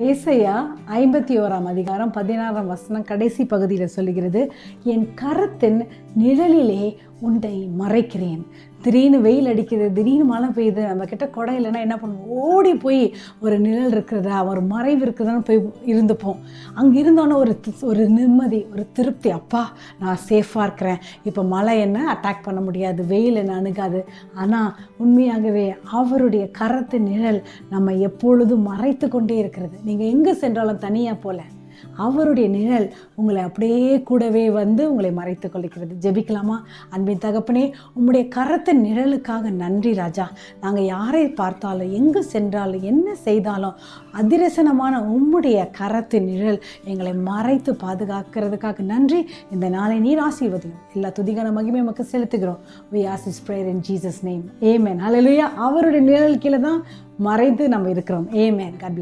ஏசாயா 51:16 கடைசி பகுதியில் சொல்லுகிறது, என் கரத்தின் நிழலிலே உன்னை மறைக்கிறேன். திடீர்னு வெயில் அடிக்குது, திடீர்னு மழை பெய்யுது, நம்ம கிட்ட குடை இல்லைன்னா என்ன பண்ணுவோம்? ஓடி போய் ஒரு நிழல் இருக்கிறதா, ஒரு மறைவு இருக்குதான்னு போய் இருந்துப்போம். அங்கே இருந்தோன்னே ஒரு நிம்மதி, ஒரு திருப்தி. அப்பா, நான் சேஃபாக இருக்கிறேன், இப்போ மழை என்ன அட்டாக் பண்ண முடியாது, வெயில் என்ன அணுகாது. ஆனால் உண்மையாகவே அவருடைய கரத்து நிழல் நம்ம எப்பொழுதும் மறைத்து கொண்டே இருக்கிறது. நீங்கள் எங்கே சென்றாலும் தனியாக போல, அவருடைய நிழல் உங்களை அப்படியே கூடவே வந்து உங்களை மறைத்து கொள்கிறது. ஜெபிக்கலாமா? அன்பின் தகப்பனே, உம்முடைய கரத்தின் நிழலுக்காக நன்றி ராஜா. நாங்கள் யாரை பார்த்தாலும், எங்கே சென்றாலும், என்ன செய்தாலும் அதிரசனமான உம்முடைய கரத்தின் நிழல் எங்களை மறைத்து பாதுகாக்கிறதுக்காக நன்றி. இந்த நாளை நீர் ஆசீர்வதியும். எல்லா துதிகான மகிமை நமக்கு செலுத்துகிறோம். We ask this prayer in Jesus name. Amen. Hallelujah. அவருடைய நிழல் கீழே தான் மறைந்து நம்ம இருக்கிறோம். Amen. God bless.